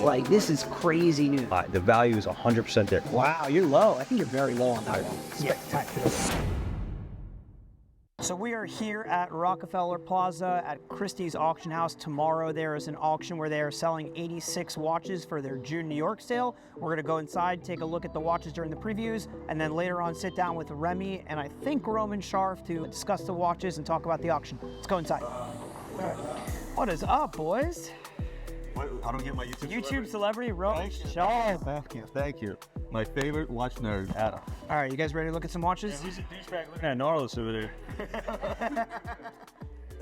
Like, this is crazy news. The value is 100% there. Wow, you're low. I think you're very low on that one. Spectacular. So we are here at Rockefeller Plaza at Christie's auction house. Tomorrow there is an auction where they are selling 86 watches for their June New York sale. We're gonna go inside, take a look at the watches during the previews, and then later on sit down with Remy and I think Roman Sharf to discuss the watches and talk about the auction. Let's go inside. What is up, boys? I don't get my YouTube celebrity Roman Sharf. Thank you. My favorite watch nerd, Adam. All right, you guys ready to look at some watches? Yeah, gnarless over there.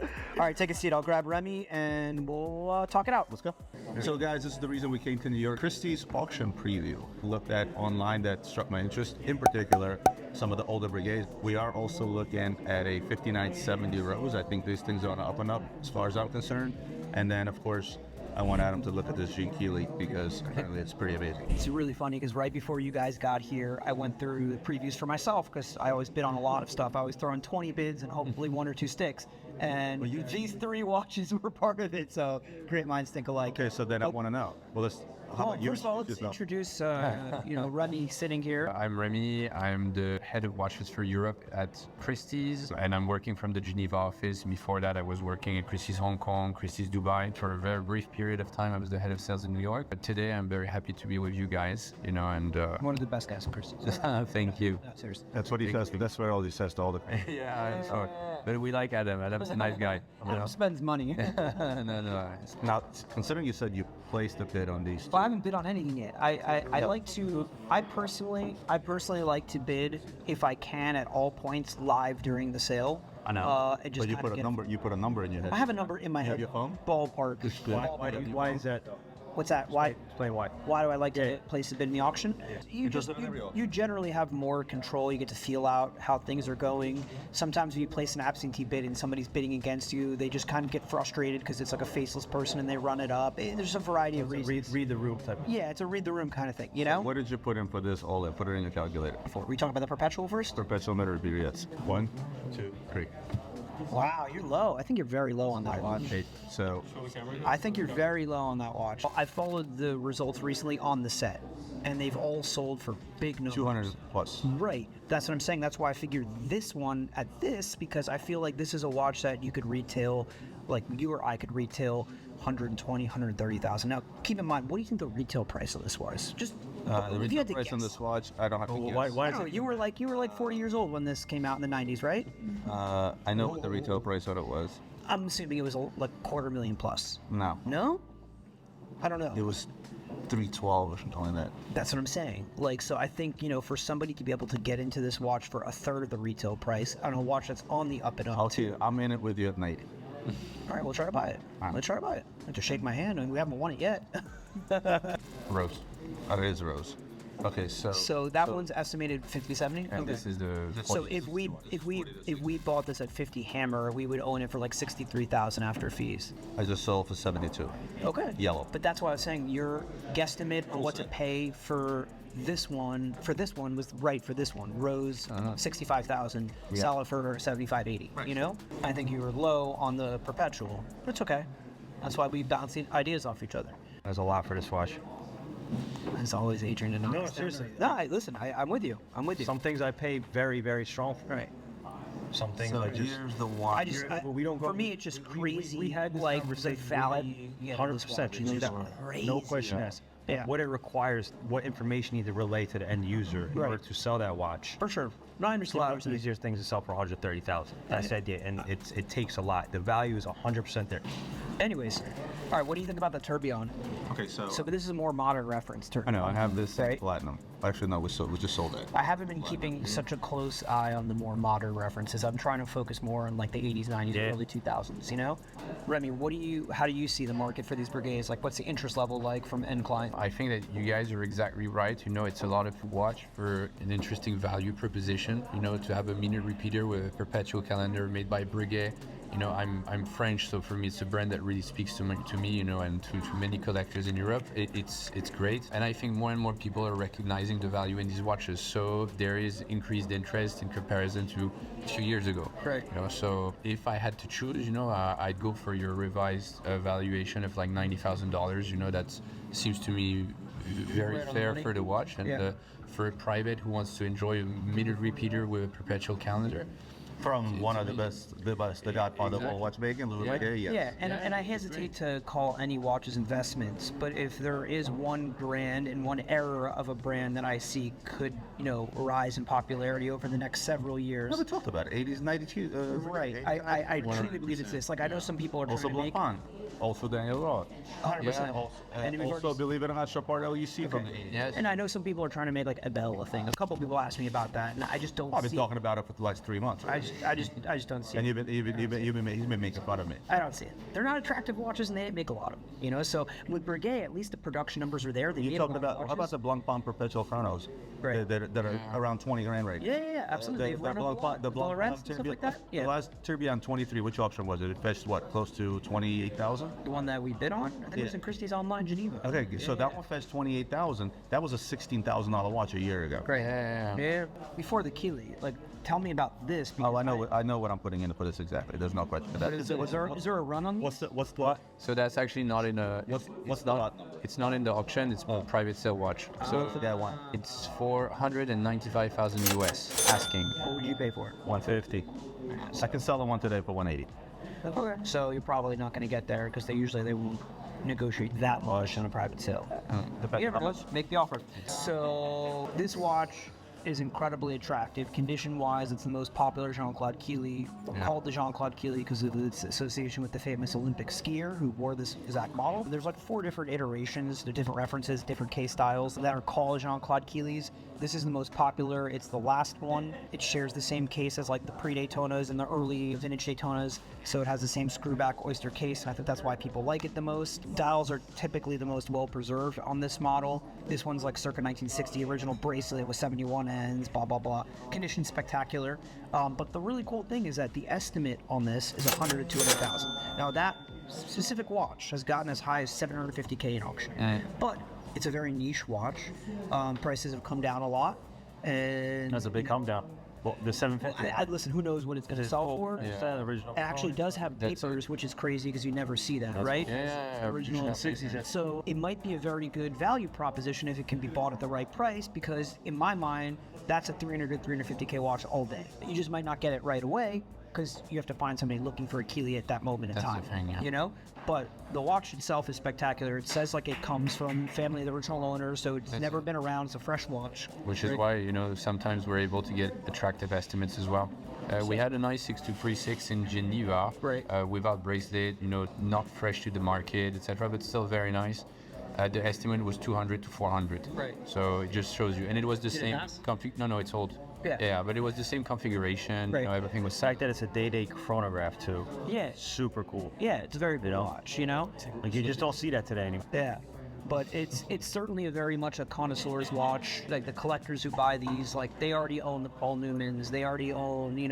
All right, take a seat. I'll grab Remy and we'll talk it out. Let's go. So guys, this is the reason we came to New York. Christie's auction preview. Looked at online that struck my interest, in particular, some of the older brigades. We are also looking at a 5970 Rose. I think these things are on the up and up as far as I'm concerned. And then, of course, I want Adam to look at this Gene Keeley because apparently it's pretty amazing. It's really funny because right before you guys got here, I went through the previews for myself because I always bid on a lot of stuff. I always throw in 20 bids and hopefully one or two sticks. And these three watches were part of it, so great minds think alike. Okay, so then I want to know. Well, let's. How about you? First of all, let's introduce, Remy sitting here. I'm Remy. I'm the head of watches for Europe at Christie's, and I'm working from the Geneva office. Before that, I was working at Christie's Hong Kong, Christie's Dubai. For a very brief period of time, I was the head of sales in New York. But today, I'm very happy to be with you guys, and one of the best guys at Christie's. Thank you. No, seriously. That's what he says, but that's what all he says to all the time. Yeah, sorry. But we like Adam. Adam's a nice guy. Adam spends money. No. Now, considering you said you placed a bid on these, Well, I haven't bid on anything yet. I personally like to bid if I can at all points live during the sale. I know. And just but you put a number in your head. I have a number in my head. Your phone? Ballpark. Why is that though? What's that? Why? Explain why. Why do I like to place a bid in the auction? You generally have more control. You get to feel out how things are going. Sometimes when you place an absentee bid and somebody's bidding against you, they just kind of get frustrated because it's like a faceless person and they run it up. There's a variety of reasons. Read the room type. Yeah, it's a read the room kind of thing, you know? What did you put in for this all in? Put it in your calculator. We talking about the perpetual first? Perpetual metal periods. 1, 2, 3. Wow, you're low. I think you're very low on that watch. So I think you're very low on that watch. I followed the results recently on the set, and they've all sold for big numbers. 200 plus. Right. That's what I'm saying. That's why I figured this one at this, because I feel like this is a watch that you could retail, like you or I could retail 120, 130,000. Now, keep in mind, what do you think the retail price of this was? Just The if you retail had to price guess. on this watch, I don't have to guess. Why I don't know, you were like 40 years old when this came out in the 90s, right? I know what the retail price of it was. I'm assuming it was like $250,000 plus. No. No? I don't know. It was 312 or something like that. That's what I'm saying. Like, so I think, for somebody to be able to get into this watch for a third of the retail price, on a watch that's on the up and up. I'll tell you, I'm in it with you at night. All right, we'll try to buy it. Let's try to buy it. I have to shake my hand, and we haven't won it yet. Rose. It is Rose. Okay, So that one's estimated 50-70. And this is the. So if we bought this at 50 Hammer, we would own it for like 63,000 after fees. I just sold for 72. Okay. Yellow. But that's why I was saying your guesstimate on what to pay for this one was right for this one. Rose 65,000, sell it for 75-80. Right. You know, I think you were low on the perpetual. But it's okay. That's why we bounce ideas off each other. There's a lot for this watch. As always, Adrian and No, seriously. No, listen, I'm with you. Some things I pay very, very strong for. Right. Some things So I just. here's the watch. we don't go. For me, it's just crazy. We had this like the conversation. value. you get on this 100%. watch. You It's need just that. crazy. No question asked. Yeah. What it requires, what information you need to relay to the end user in Right. order to sell that watch. For sure. No, I It's a understand. lot of easier things to sell for 130,000. That's the idea, and it takes a lot. The value is 100% there. Anyways, all right. What do you think about the Tourbillon? Okay, so So, but this is a more modern reference. I know I have this Right. platinum. Actually, no, we just sold it. I haven't been keeping such a close eye on the more modern references. I'm trying to focus more on like the 80s, 90s, Yeah. early 2000s. You know, Remy, how do you see the market for these brigades? Like, what's the interest level like from end client? I think that you guys are exactly right. It's a lot of watch for an interesting value proposition. To have a minute repeater with a perpetual calendar made by Breguet I'm French, so for me it's a brand that really speaks to me, and to many collectors in Europe. It's great, and I think more and more people are recognizing the value in these watches. So there is increased interest in comparison to a few years ago. Right. So if I had to choose, I'd go for your revised valuation of like $90,000. That seems to me very Right on the fair money. for the watch, and Yeah. for a private who wants to enjoy a minute repeater with a perpetual calendar. From one of the godfather of all watchmaking, Louis Breguet, yes. Yeah, and I hesitate to call any watches investments, but if there is one brand and one era of a brand that I see could, rise in popularity over the next several years. Never talked about it. 80s, 92. Right. I truly believe it's this. Like, I know some people are trying Also to make Blancpain. Also Daniel Roth. 100%. And we've Also, already- believe it or not, Chopard LUC from the 80s. Yes. And I know some people are trying to make like a Bell a thing. A couple people asked me about that, and I just don't I've been see. talking about it for the last 3 months. I just don't see. And it. he's been making fun of me. I don't see it. They're not attractive watches, and they make a lot of them. So with Breguet, at least the production numbers are there. They You made a talking lot of about how about watches. the Blancpain Perpetual Chronos? Right. That are around 20 grand right now. Yeah, absolutely. They've run a lot. The Florets and stuff like that. The Yeah. last Tourbillon 23, which auction was it? It fetched what, close to 28,000? The one that we bid on, I think it was in Christie's online Geneva. Okay, so that one fetched 28,000. That was a $16,000 watch a year ago. Great. Yeah. Yeah. Before the Keeley, like, tell me about this. Oh, I because know what I'm putting in to put this exactly. There's no question about Is it. there a run on this? What's the So that's actually not in a. what's the lot number? It's not in the auction. It's a private sale watch. So for that one? it's $495,000 US asking. What would you pay for it? 150. I can sell the one today for 180. Okay. So you're probably not going to get there because they won't negotiate that much on a private sale. Depends You how never know. much. Make the offer. So this watch is incredibly attractive. Condition-wise, it's the most popular Jean-Claude Keeley. Called the Jean-Claude Keeley because of its association with the famous Olympic skier who wore this exact model. There's like 4 different iterations, the different references, different case styles that are called Jean-Claude Keeleys. This is the most popular. It's the last one. It shares the same case as like the pre-Daytonas and the early vintage Daytonas, so it has the same screwback oyster case, and I think that's why people like it the most. Dials are typically the most well-preserved on this model. This one's like circa 1960, original bracelet with 71 ends, blah, blah, blah. Condition spectacular. But the really cool thing is that the estimate on this is 100 to 200,000. Now that specific watch has gotten as high as 750K in auction, but it's a very niche watch. Prices have come down a lot, and That's a big come down. Well, the 750. I listen. Who knows what it's going to sell for? It's the original. It actually does have That's- papers, which is crazy because you never see that, right? Yeah. Original. 60s. So it might be a very good value proposition if it can be bought at the right price, because in my mind, that's a 300 to 350K watch all day. You just might not get it right away because you have to find somebody looking for a Keeley at that moment in That's time. the thing, yeah. But the watch itself is spectacular. It says like it comes from family of the original owners, so it's never been around. It's a fresh watch. Which is why, sometimes we're able to get attractive estimates as well. We had a nice 6236 in Geneva, Right. without bracelet, not fresh to the market, etc., but still very nice. The estimate was 200 to 400. Right. So it just shows you, and it was the Did it same pass? config. No, it's old. Yeah. Yeah, but it was the same configuration. Right. Everything was The fact that it's a day-day chronograph too. Yeah. Super cool. Yeah, it's a very good watch, Like you just don't see that today anymore. Yeah, but it's certainly a very much a connoisseur's watch. Like the collectors who buy these, like they already own the Paul Newmans, they already own, the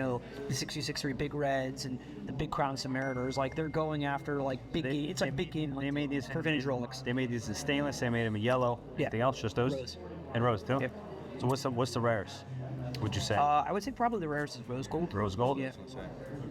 66.3 Big Reds and the Big Crown Submariners. Like they're going after like it's like big game. They made these for vintage Rolex. They made these in stainless. They made them in yellow. Yeah. Anything else? Just those. Rose. And rose too. Yep. So what's the rarest? Would you say? I would say probably the rarest is rose gold. Rose gold. Yeah.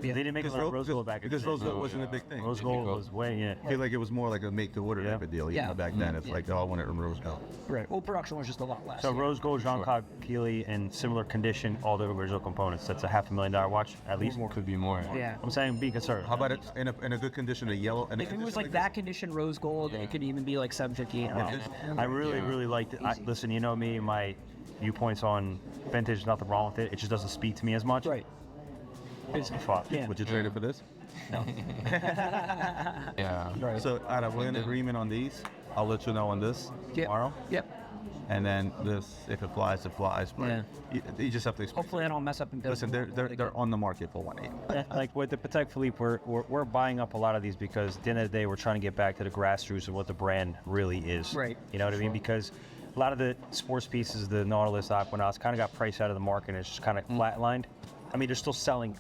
They didn't make a lot of rose gold back in the Because day. rose gold wasn't a big thing. Rose gold was way I feel like it was more like a make-to-order Yeah. type of deal. Yeah. Back then, it's like, oh, I want it in rose gold. Right. Well, production was just a lot less. So rose gold, Jean-Claude Keeley, in similar condition, all the original components. That's a $500,000 watch at least. could be more. Yeah. I'm saying be conservative. How about it in a good condition, a yellow? And If it was like that condition, rose gold, it could even be like 758. I really liked it. Listen, you know me, my viewpoints on vintage, nothing wrong with it. It just doesn't speak to me as much. Right. It's fuck. Yeah. Would you trade it for this? Yeah. Right. So, Adam, we're in agreement on these. I'll let you know on this Yep. tomorrow. Yep. And then this, if it flies, it flies. But Yeah. you just have to explain. Hopefully, I don't mess up and build. Listen, they're on the market for 180. Like with the Patek Philippe, we're buying up a lot of these because at the end of the day, we're trying to get back to the grassroots of what the brand really is. Right. You know what I mean? Because a lot of the sports pieces, the Nautilus, Aquanauts, kind of got priced out of the market and it's just kind of flatlined. I mean, they're still selling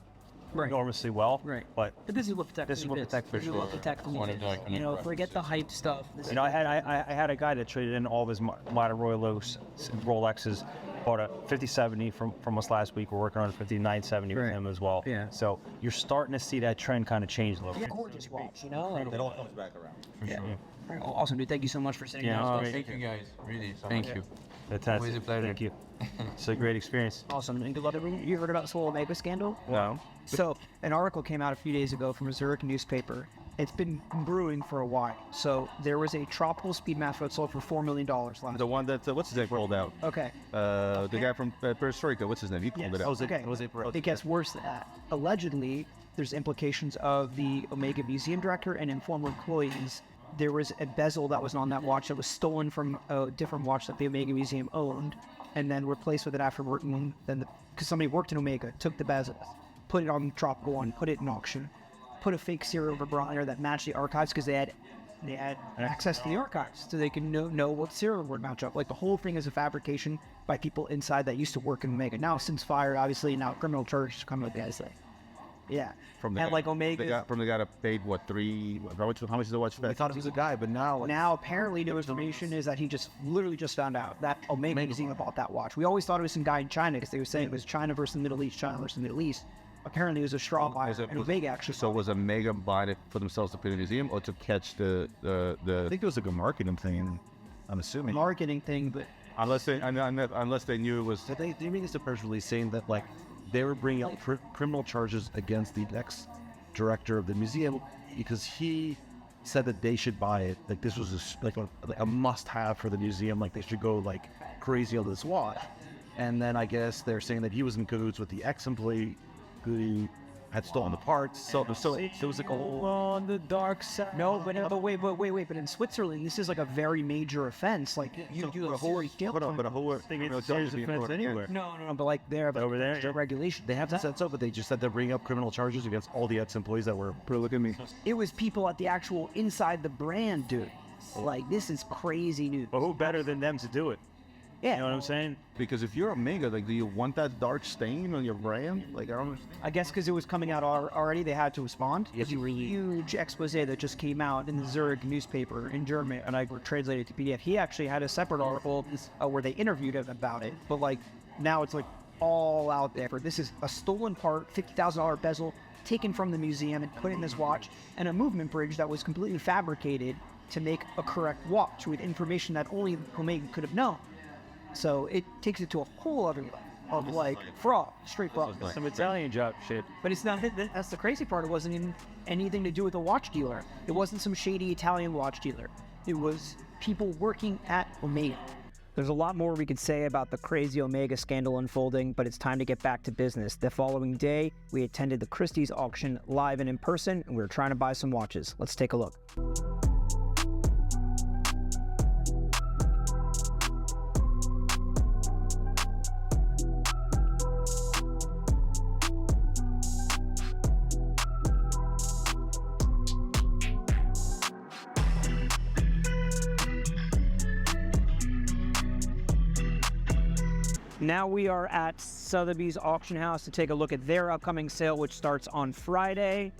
enormously well. Right. But this is what Patek this is what Patek for This is what sure. Patek One of the is. You know, forget the hype stuff. This I had a guy that traded in all of his Meta Rolexes, bought a 5070 from us last week. We're working on a 5970 with him as well. Yeah. So you're starting to see that trend kind of change a little bit. gorgeous watch, you know? It all comes back around. For sure. Awesome, dude. Thank you so much for sitting Yeah, down. great. Thank you guys. Really. Thank you. Fantastic. Always a pleasure. Thank you. It's a great experience. Awesome. And good luck, everyone. You heard about this whole Omega scandal? No. So, an article came out a few days ago from a Zurich newspaper. It's been brewing for a while. So, there was a tropical Speedmaster that sold for $4 million last The one that, what's his name, rolled out? Okay. The guy from Perestroika, what's his name? He pulled it out. Okay. It gets worse than that. Allegedly, there's implications of the Omega Museum director and former employees. There was a bezel that was on that watch that was stolen from a different watch that the Omega Museum owned, and then replaced with it afterward. And then, because somebody worked in Omega, took the bezel, put it on Tropical One, put it in auction, put a fake serial number on there that matched the archives because they had access to the archives, so they can know what serial would match up. Like the whole thing is a fabrication by people inside that used to work in Omega. Now since fired, obviously now criminal charges come with the guys. Yeah. From the and guy, like Omega. from the guy that paid what, how much is the watch? I thought he was a guy, but now Apparently the information is that he just found out that Omega Museum bought that watch. We always thought it was some guy in China because they were saying it was China versus the Middle East, China versus the Middle East. Apparently it was a straw buyer, and Omega actually. So was Omega buying it for themselves to put in a museum, or to catch the? I think it was like a marketing thing. I'm assuming. marketing thing, but Unless they knew it was. Did they released a press release saying that like they were bringing up criminal charges against the ex-director of the museum because he said that they should buy it. Like this was a must-have for the museum. Like they should go like crazy on this watch. And then I guess they're saying that he was in cahoots with the ex-employee who had stolen the parts. So it was like a whole. On the dark side. no, but wait. But in Switzerland, this is like a very major offense. Like you do a whole deal. But a whole I think it's serious offense anywhere. No, but like they're Over there, yeah. regulation. They haven't said so, but they just said they're bringing up criminal charges against all the ex-employees that were. Look at me. It was people at the actual inside the brand, dude. Like this is crazy news. But who better than them to do it? Yeah, You know what I'm saying? Because if you're Omega, like, do you want that dark stain on your brand? Like, I don't understand. I guess because it was coming out already, they had to respond. It's a huge expose that just came out in the Zurich newspaper in German, and I translated it to PDF. He actually had a separate article where they interviewed him about it, but like now it's like all out there. This is a stolen part, $50,000 bezel taken from the museum and put in this watch, and a movement bridge that was completely fabricated to make a correct watch with information that only Omega could have known. So it takes it to a whole other level of like fraud, straight fraud. Some Italian job shit. But it's not, that's the crazy part. It wasn't even anything to do with a watch dealer. It wasn't some shady Italian watch dealer. It was people working at Omega. There's a lot more we could say about the crazy Omega scandal unfolding, but it's time to get back to business. The following day, we attended the Christie's auction live and in person, and we were trying to buy some watches. Let's take a look. Now we are at Sotheby's auction house to take a look at their upcoming sale, which starts on Friday.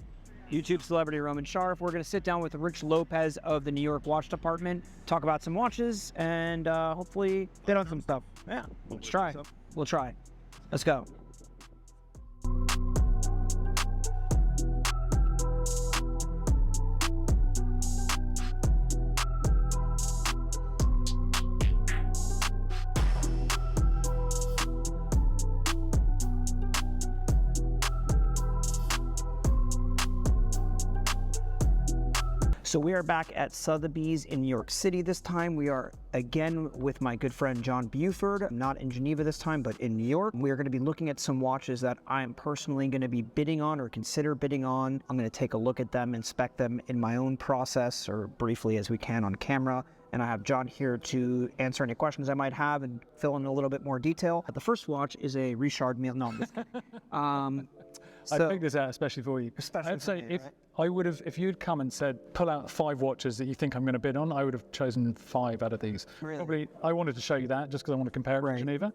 YouTube celebrity Roman Sharf. We're going to sit down with Rich Lopez of the New York Watch Department, talk about some watches, and hopefully bid on some stuff. Yeah, let's try. We'll try. Let's go. So we are back at Sotheby's in New York City this time. We are again with my good friend John Buford, not in Geneva this time, but in New York. We are going to be looking at some watches that I am personally going to be bidding on or consider bidding on. I'm going to take a look at them, inspect them in my own process or briefly as we can on camera. And I have John here to answer any questions I might have and fill in a little bit more detail. The first watch is a Richard Mille. No, I'm just kidding. I picked this out especially for you. I'd say if you'd come and said, pull out 5 watches that you think I'm going to bid on, I would have chosen 5 out of these. Really? Probably, I wanted to show you that just because I want to compare it to Geneva.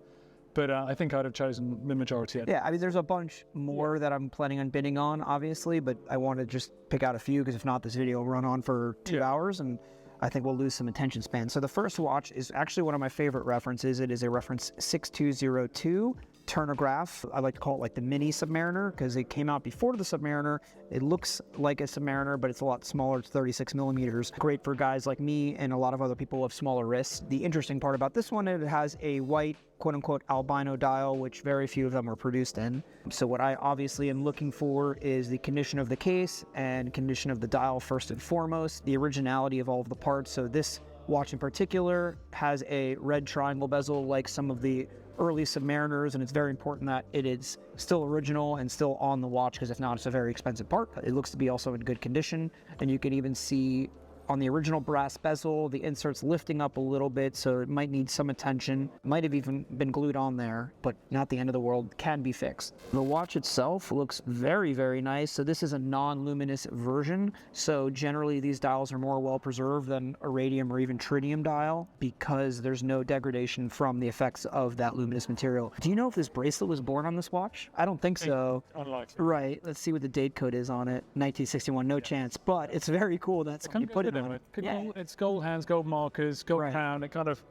but I think I'd have chosen the majority. Yeah, I mean, there's a bunch more that I'm planning on bidding on, obviously, but I want to just pick out a few because if not, this video will run on for 2 hours and I think we'll lose some attention span. So the first watch is actually one of my favorite references. It is a reference 6202 Turnograph. I like to call it like the mini Submariner because it came out before the Submariner. It looks like a Submariner, but it's a lot smaller. It's 36 millimeters. Great for guys like me and a lot of other people with smaller wrists. The interesting part about this one, it has a white quote-unquote albino dial, which very few of them are produced in. So what I obviously am looking for is the condition of the case and condition of the dial first and foremost, the originality of all of the parts. So this watch in particular has a red triangle bezel like some of the early Submariners, and it's very important that it is still original and still on the watch, because if not, it's a very expensive part. It looks to be also in good condition, and you can even see on the original brass bezel, the insert's lifting up a little bit, so it might need some attention. Might have even been glued on there, but not the end of the world, can be fixed. The watch itself looks very, very nice. So this is a non-luminous version. So generally these dials are more well preserved than a radium or even tritium dial because there's no degradation from the effects of that luminous material. Do you know if this bracelet was born on this watch? I don't think so. Unlikely. Right, let's see what the date code is on it. 1961, no chance, but it's very cool that somebody put it on. It's gold hands, gold markers, gold crown. It kind of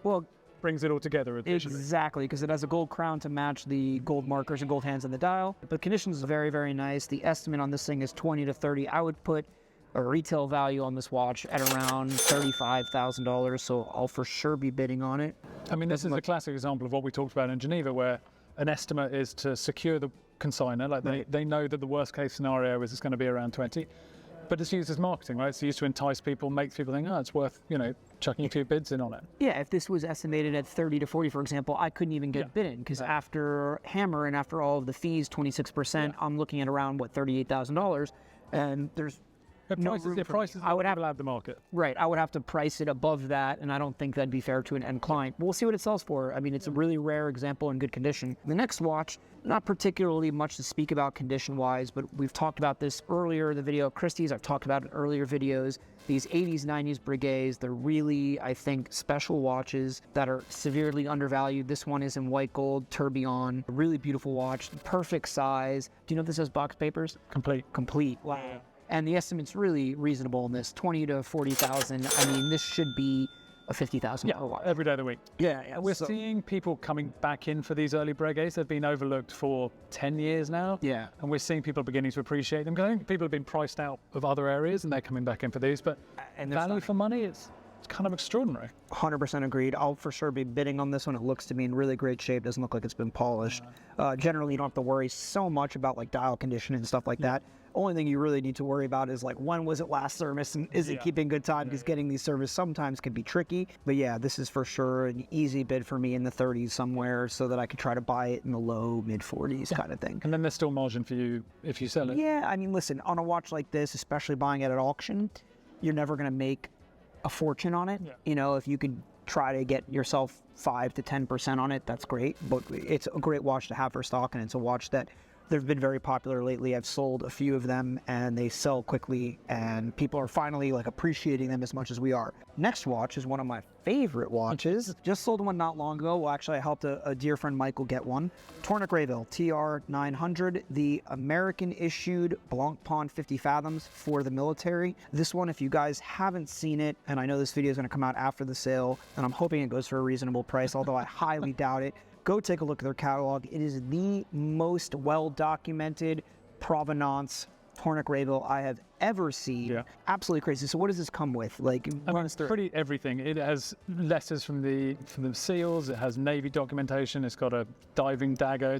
brings it all together. Exactly, because it has a gold crown to match the gold markers and gold hands on the dial. The condition is very, very nice. The estimate on this thing is 20 to 30. I would put a retail value on this watch at around $35,000, so I'll for sure be bidding on it. I mean, this is a classic example of what we talked about in Geneva, where an estimate is to secure the consignor. Like they know that the worst case scenario is it's going to be around 20. But it's used as marketing, right? It's used to entice people, make people think, oh, it's worth, chucking a few bids in on it. Yeah, if this was estimated at 30 to 40, for example, I couldn't even get bid in because after Hammer and after all of the fees, 26%, I'm looking at around, $38,000. And there's prices I would have allowed the market. Right, I would have to price it above that, and I don't think that'd be fair to an end client. But we'll see what it sells for. I mean, it's a really rare example in good condition. The next watch, not particularly much to speak about condition-wise, but we've talked about this earlier in the video. Christie's, I've talked about it in earlier videos. These 80s, 90s Breguets, they're really, I think, special watches that are severely undervalued. This one is in white gold, tourbillon, a really beautiful watch, perfect size. Do you know if this has box papers? Complete. Wow. Yeah. And the estimate's really reasonable in this, 20 to 40,000. I mean, this should be a $50,000 watch. Every day of the week. Yeah. We're seeing people coming back in for these early Breguets. They've been overlooked for 10 years now. Yeah. And we're seeing people beginning to appreciate them. I think people have been priced out of other areas and they're coming back in for these. But value for money, it's kind of extraordinary. 100% agreed. I'll for sure be bidding on this one. It looks to be in really great shape. Doesn't look like it's been polished. Generally, you don't have to worry so much about like dial condition and stuff like that. Only thing you really need to worry about is like when was it last serviced and is it keeping good time, because getting these serviced sometimes can be tricky. But yeah, this is for sure an easy bid for me in the 30s somewhere so that I could try to buy it in the low mid 40s kind of thing. And then there's still margin for you if you sell it. Yeah, I mean, listen, on a watch like this, especially buying it at auction, you're never going to make a fortune on it. If you could try to get yourself 5 to 10% on it, that's great. But it's a great watch to have for stock, and it's a watch that they've been very popular lately. I've sold a few of them and they sell quickly and people are finally like appreciating them as much as we are. Next watch is one of my favorite watches. Just sold one not long ago. Well, actually I helped a dear friend Michael get one. Tourniquet Rayville TR900, the American issued Blancpain 50 Fathoms for the military. This one, if you guys haven't seen it, and I know this video is going to come out after the sale, and I'm hoping it goes for a reasonable price, although I highly doubt it. Go take a look at their catalog. It is the most well-documented provenance Tourniquet Rayville I have ever seen. Absolutely crazy. So what does this come with? Like, run us through. Pretty everything. It has letters from the SEALs. It has Navy documentation. It's got a diving dagger.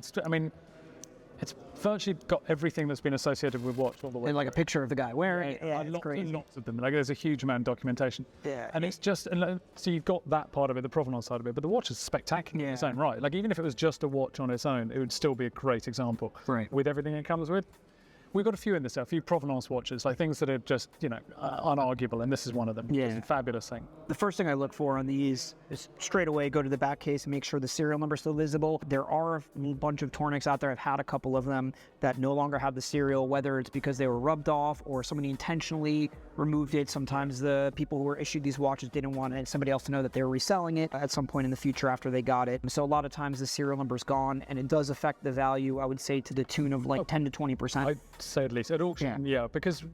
It's virtually got everything that's been associated with watch all the way. And like a picture of the guy wearing it. Yeah, it's crazy. Lots of them. Like there's a huge amount of documentation. Yeah. And it's just, so you've got that part of it, the provenance side of it, but the watch is spectacular in its own right. Like even if it was just a watch on its own, it would still be a great example. Right. With everything it comes with. We've got a few in this, a few provenance watches, like things that are just, unarguable, and this is one of them. Yeah. It's a fabulous thing. The first thing I look for on these is straight away go to the back case and make sure the serial number is still visible. There are a bunch of Tourniquets out there. I've had a couple of them that no longer have the serial, whether it's because they were rubbed off or somebody intentionally removed it. Sometimes the people who were issued these watches didn't want somebody else to know that they were reselling it at some point in the future after they got it. So a lot of times the serial number's gone, and it does affect the value, I would say, to the tune of like 10 to 20%. I'd say at least. At auction, yeah, because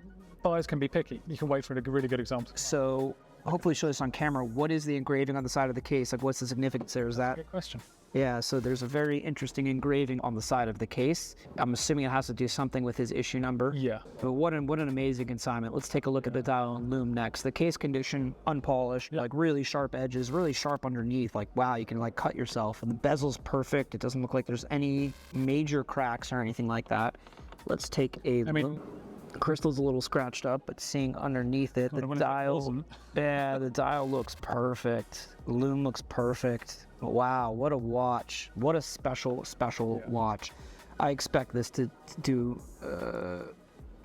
buyers can be picky. You can wait for a really good example. So hopefully show this on camera. What is the engraving on the side of the case? Like, what's the significance there? Is that? Good question. Yeah, so there's a very interesting engraving on the side of the case. I'm assuming it has to do something with his issue number. Yeah. But what an amazing consignment. Let's take a look at the dial and lume next. The case condition, unpolished, like really sharp edges, really sharp underneath. Like, wow, you can like cut yourself. And the bezel's perfect. It doesn't look like there's any major cracks or anything like that. Let's take a lume. Crystal's a little scratched up, but seeing underneath it, the dial, the dial looks perfect. Lume looks perfect. Wow, what a watch. What a special watch. I expect this to do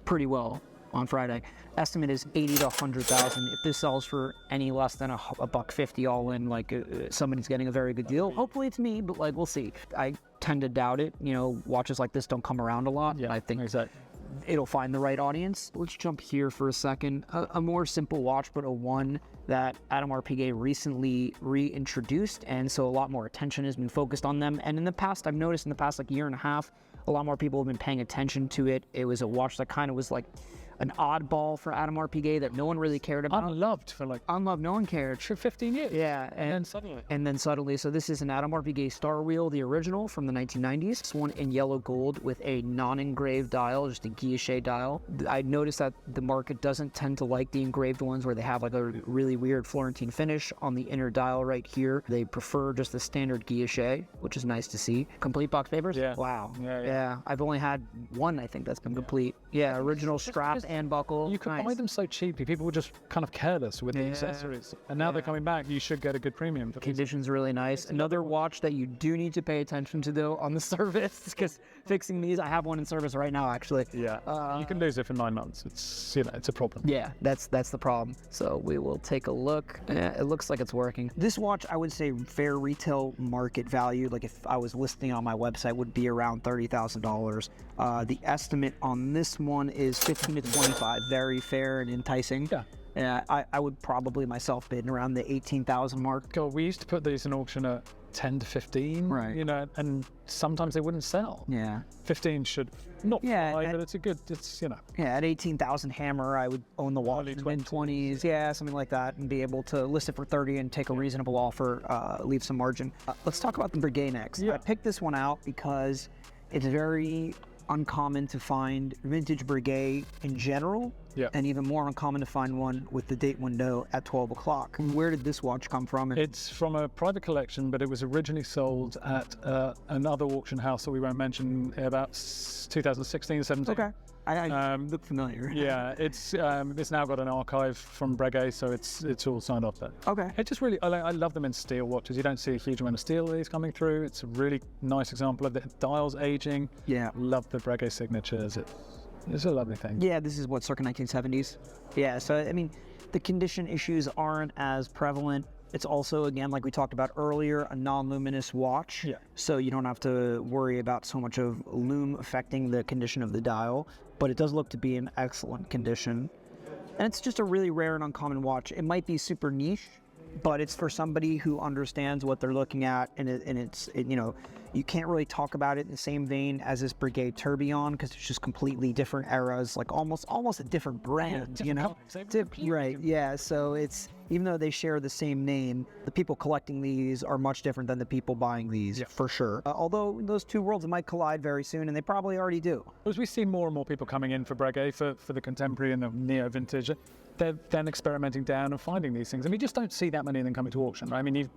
pretty well on Friday. Estimate is 80 to 100,000. If this sells for any less than $150 all in, like somebody's getting a very good deal. Hopefully it's me, but like we'll see. I tend to doubt it. You know, watches like this don't come around a lot. Yeah, I think it'll find the right audience. Let's jump here for a second. A more simple watch, but a one that Audemars Piguet recently reintroduced, and so a lot more attention has been focused on them. And in the past, I've noticed in the past like year and a half, a lot more people have been paying attention to it. It was a watch that kind of was like an oddball for Audemars Piguet that no one really cared about. Unloved for like... Unloved, no one cared. For 15 years. Yeah. And then suddenly. So this is an Audemars Piguet Star Wheel, the original from the 1990s. This one in yellow gold with a non-engraved dial, just a guilloche dial. I noticed that the market doesn't tend to like the engraved ones where they have like a really weird Florentine finish on the inner dial right here. They prefer just the standard guilloche, which is nice to see. Complete box papers? Yeah. Wow. Yeah. I've only had one, I think, that's been complete. Yeah, original strap and buckle. You can buy them so cheaply. People were just kind of careless with the accessories. And now they're coming back. You should get a good premium. For Condition's really nice. Another watch that you do need to pay attention to, though, on the service, because fixing these, I have one in service right now, actually. Yeah. You can lose it for 9 months. It's, it's a problem. Yeah, that's the problem. So we will take a look. Yeah, it looks like it's working. This watch, I would say fair retail market value, like if I was listing on my website, would be around $30,000. The estimate on this one is 15 to 25. Very fair and enticing. Yeah. I would probably myself bid around the 18,000 mark. God, we used to put these in auction at 10 to 15, right? You know, and sometimes they wouldn't sell. Yeah. 15 should not fly, but it's a good, Yeah, at 18,000 hammer, I would own the watch in 20s, yeah, something like that, and be able to list it for 30 and take a reasonable offer, leave some margin. Let's talk about the Breguet next. I picked this one out because it's very uncommon to find vintage Breguet in general, and even more uncommon to find one with the date window at 12 o'clock. Where did this watch come from? It's from a private collection, but it was originally sold at another auction house that we won't mention about 2016, 17. Okay. I look familiar. Yeah, it's now got an archive from Breguet, so it's all signed off there. Okay. It just really, I love them in steel watches. You don't see a huge amount of steel of these coming through. It's a really nice example of the dials aging. Yeah. Love the Breguet signatures. It's a lovely thing. Yeah, this is what, circa 1970s? Yeah, so I mean, the condition issues aren't as prevalent. It's also, again, like we talked about earlier, a non-luminous watch. Yeah. So you don't have to worry about so much of lume affecting the condition of the dial, but it does look to be in excellent condition. And it's just a really rare and uncommon watch. It might be super niche, but it's for somebody who understands what they're looking at, and it's you know, you can't really talk about it in the same vein as this Breguet Tourbillon because it's just completely different eras, like almost a different brand, you know? Right, yeah, so it's, even though they share the same name, the people collecting these are much different than the people buying these, for sure. Although those two worlds might collide very soon, and they probably already do. As we see more and more people coming in for Breguet, for the contemporary and the neo-vintage, they're then experimenting down and finding these things. And we just don't see that many of them coming to auction, right? I mean,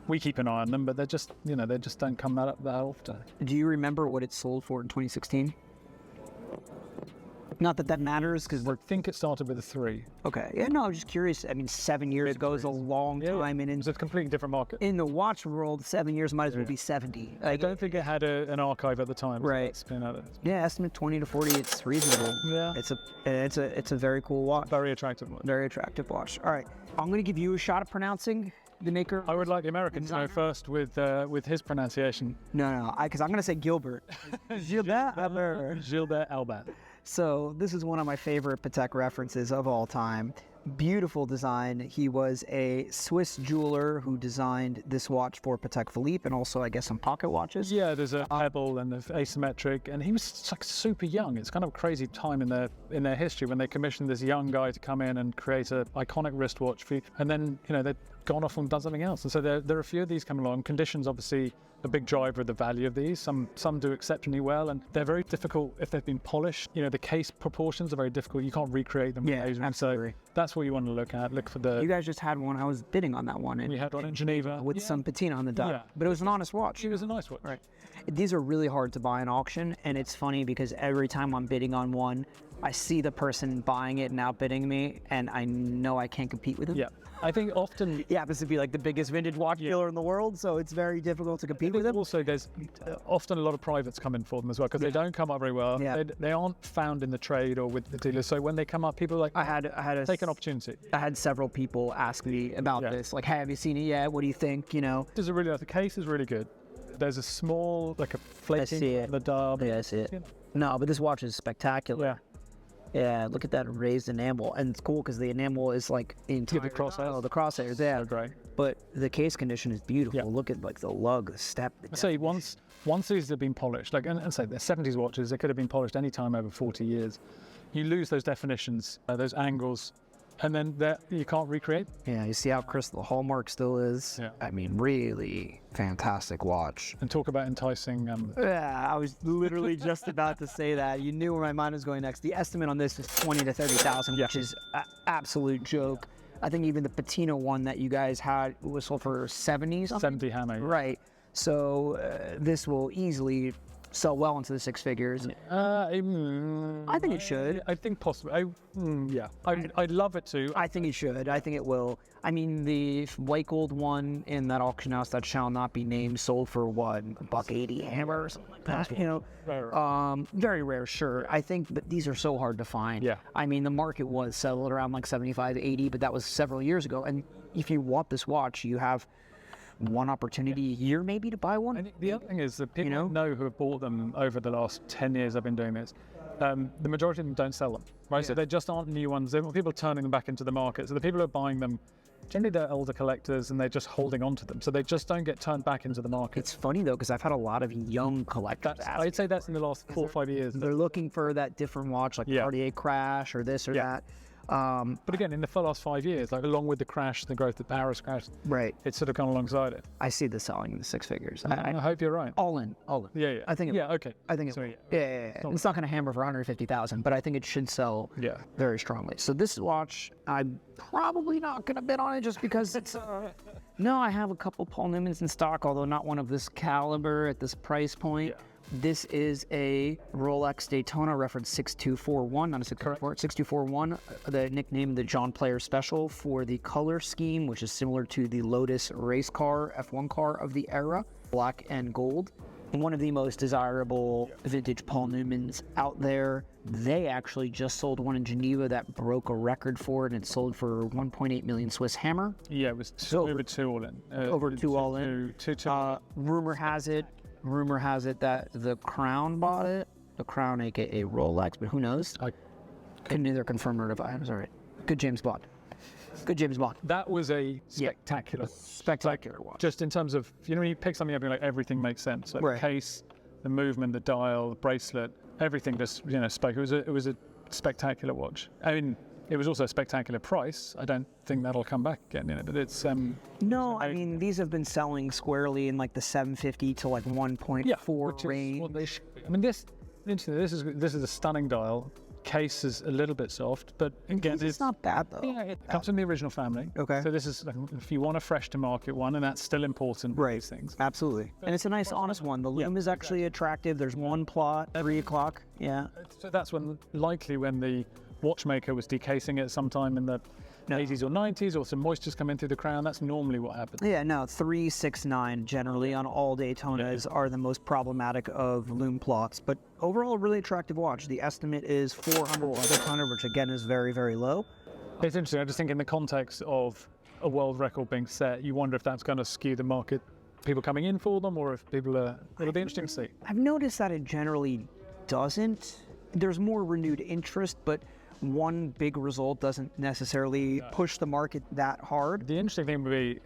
we keep an eye on them, but they're just, they just don't come that often. Do you remember what it sold for in 2016? Not that that matters, because I think it started with a 3. Okay. Yeah, no, I'm just curious. I mean, 7 years ago is a long time. And it's a completely different market. In the watch world, 7 years might as well be 70. I don't think it had an archive at the time. Right. So yeah, estimate 20 to 40. It's reasonable. Yeah. It's a very cool watch. Very attractive watch. Very attractive watch. All right. I'm going to give you a shot at pronouncing the maker. I would like the American to know first with his pronunciation. No, because I'm going to say Gilbert. Gilbert Albert. Gilbert Albert. So this is one of my favorite Patek references of all time. Beautiful design. He was a Swiss jeweler who designed this watch for Patek Philippe and also, I guess, some pocket watches. Yeah, there's a pebble and the asymmetric, and he was like super young. It's kind of a crazy time in their history when they commissioned this young guy to come in and create an iconic wristwatch for you, and then they've gone off and done something else. And so there are a few of these coming along. Conditions, obviously, a big driver of the value of these. Some do exceptionally well, and they're very difficult if they've been polished. The case proportions are very difficult. You can't recreate them. Yeah, absolutely. So that's what you want to look at. Look for the. You guys just had one. I was bidding on that one. We had one in Geneva with some patina on the dial. Yeah. But it was an honest watch. It was a nice watch. Right. These are really hard to buy in auction, and it's funny because every time I'm bidding on one, I see the person buying it and outbidding me, and I know I can't compete with them. Yeah. I think often he happens to be like the biggest vintage watch dealer in the world, so it's very difficult to compete with him. Also, there's often a lot of privates come in for them as well because they don't come up very well. Yeah. They aren't found in the trade or with the dealers. So when they come up, people are like, I had take an opportunity. I had several people ask me about this, like, hey, have you seen it yet? What do you think? Does it really? The case is really good. There's a small, like a flaking on the dial. Yeah, I see it. No, but this watch is spectacular. Yeah. Yeah, look at that raised enamel, and it's cool because the enamel is like the crosshairs. Oh, the crosshairs, yeah. So great. But the case condition is beautiful. Yeah. Look at like the lug, the step. I say once these have been polished, like and say they're 70s watches, they could have been polished any time over 40 years. You lose those definitions, those angles, and then you can't recreate. Yeah, you see how crisp the hallmark still is. Yeah. I mean, really fantastic watch. And talk about enticing. Yeah, I was literally just about to say that. You knew where my mind was going next. The estimate on this is 20 to 30,000, which is an absolute joke. I think even the patina one that you guys had was sold for 70s. 70 hammer. Right. So this will easily sell well into the six figures. I think it should. I think possibly. I'd love it to. I think it should. I think it will. I mean, the white gold one in that auction house that shall not be named sold for what, $180 hammer or something like that. Very rare, sure. I think, but these are so hard to find. Yeah. I mean, the market was settled around like 75, 80, but that was several years ago. And if you want this watch, you have one opportunity a year maybe to buy one. And the other thing is that people know who have bought them over the last 10 years I've been doing this. The majority of them don't sell them, right? Yeah. So they just aren't new ones. They're people turning them back into the market. So the people who are buying them, generally they're older collectors and they're just holding on to them. So they just don't get turned back into the market. It's funny though, because I've had a lot of young collectors. I'd say that's in the last 4 or 5 years. They're looking for that different watch, like Cartier Crash or this or that. But again, in the last 5 years, like along with the crash, the growth of Paris crash, right, it's sort of gone alongside it. I see this selling in the six figures. I hope you're right. All in. Yeah. I think. Okay. I think. It's not going to hammer for 150,000, but I think it should sell. Very strongly. So this watch, I'm probably not going to bid on it just because it's. No, I have a couple Paul Newmans in stock, although not one of this caliber at this price point. Yeah. This is a Rolex Daytona reference 6241, not a 644, 6241, the nickname the John Player Special for the color scheme, which is similar to the Lotus race car, F1 car of the era, black and gold. And one of the most desirable vintage Paul Newmans out there. They actually just sold one in Geneva that broke a record for it, and it sold for 1.8 million Swiss hammer. Yeah, it was over two all in. Over two all in. Two. Rumor has it that the Crown bought it. The Crown, aka Rolex, but who knows? I can neither confirm nor deny. I'm sorry. Good James Bond. That was a spectacular watch. Just in terms of, when you pick something up, you're like, everything makes sense. Like the case, the movement, the dial, the bracelet, everything just, spoke. It was a spectacular watch. I mean, it was also a spectacular price. I don't think that'll come back again, but it's... No, I mean, these have been selling squarely in like the 750 to like 1.4 range. This is a stunning dial. Case is a little bit soft, but again, it's not bad though. Yeah, it comes from the original family. Okay. So this is, if you want a fresh to market one, and that's still important. Right. These things. Absolutely. And it's a nice, honest one. The loom is actually attractive. There's one plot, 3 o'clock. Yeah. So that's when the watchmaker was decasing it sometime in the 80s or 90s, or some moisture's come in through the crown. That's normally what happens. Yeah, no, 369 generally on all Daytonas are the most problematic of loom plots, but overall, a really attractive watch. The estimate is 400 or 600, which again is very, very low. It's interesting. I just think in the context of a world record being set, you wonder if that's going to skew the market, people coming in for them, or if people are. It'll be interesting to see. I've noticed that it generally doesn't. there's more renewed interest, but one big result doesn't necessarily push the market that hard. The interesting thing would be,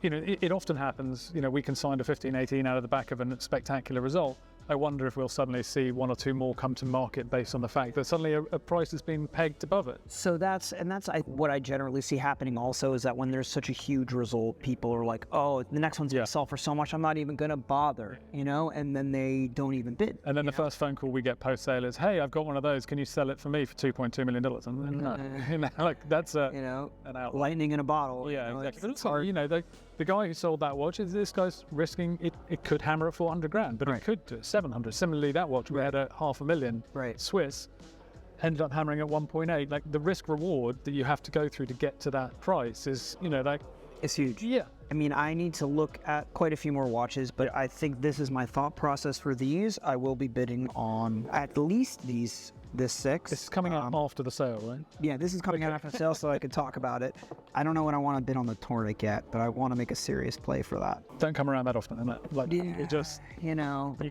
it often happens, we can sign a 1518 out of the back of a spectacular result. I wonder if we'll suddenly see one or two more come to market based on the fact that suddenly a price has been pegged above it. So that's what I generally see happening also, is that when there's such a huge result, people are like, oh, the next one's going to sell for so much, I'm not even going to bother, and then they don't even bid. And then the first phone call we get post-sale is, hey, I've got one of those, can you sell it for me for $2.2 million? And no, that's an outlier. Lightning in a bottle. Yeah, exactly. But it's hard. The guy who sold that watch, this guy's risking it could hammer at 400 grand, but it could do it 700. Similarly, that watch we had a $500,000 Swiss, ended up hammering at 1.8. Like, the risk reward that you have to go through to get to that price is, it's huge. Yeah. I mean, I need to look at quite a few more watches, but I think this is my thought process for these. I will be bidding on at least this 6. It's coming out after the sale, right? Yeah, this is coming out after the sale, so I could talk about it. I don't know when I want to bid on the Tornik yet, but I want to make a serious play for that. Don't come around that often, isn't it? Like, it just... You know what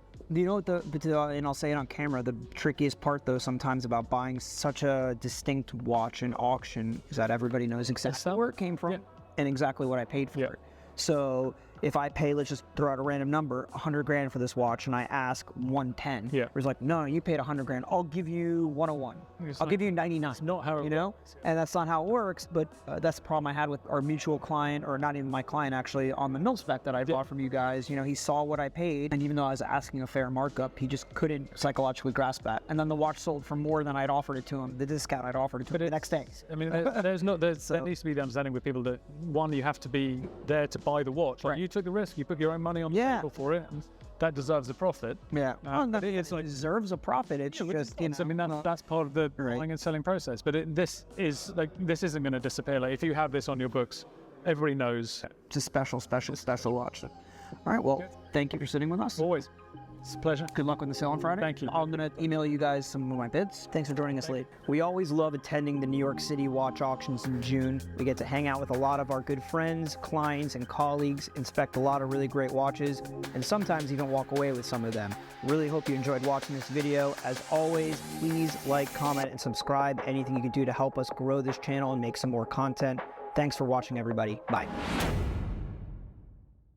and I'll say it on camera, the trickiest part, though, sometimes about buying such a distinct watch in auction is that everybody knows exactly where it came from and exactly what I paid for it. So if I pay, let's just throw out a random number, 100 grand for this watch, and I ask 110, it's like, no, you paid 100 grand. I'll give you 101. I'll give you 99. It's not how it works. And that's not how it works. But that's the problem I had with our mutual client, or not even my client, actually, on the mil-spec that I bought from you guys. He saw what I paid, and even though I was asking a fair markup, he just couldn't psychologically grasp that. And then the watch sold for more than I'd offered it to him, the discount I'd offered it to him the next day. I mean, there needs to be the understanding with people that, one, you have to be there to buy the watch. Like, you took the risk, you put your own money on the table for it, and that deserves a profit. Yeah, it's like deserves a profit. It's just, I mean, that's part of the buying and selling process. But this isn't going to disappear. Like, if you have this on your books, everybody knows. It's a special watch. All right, well, thank you for sitting with us. Always. It's a pleasure. Good luck with the sale on Friday. Thank you. I'm going to email you guys some of my bids. Thanks for joining us late. We always love attending the New York City watch auctions in June. We get to hang out with a lot of our good friends, clients, and colleagues, inspect a lot of really great watches, and sometimes even walk away with some of them. Really hope you enjoyed watching this video. As always, please like, comment, and subscribe. Anything you can do to help us grow this channel and make some more content. Thanks for watching, everybody. Bye.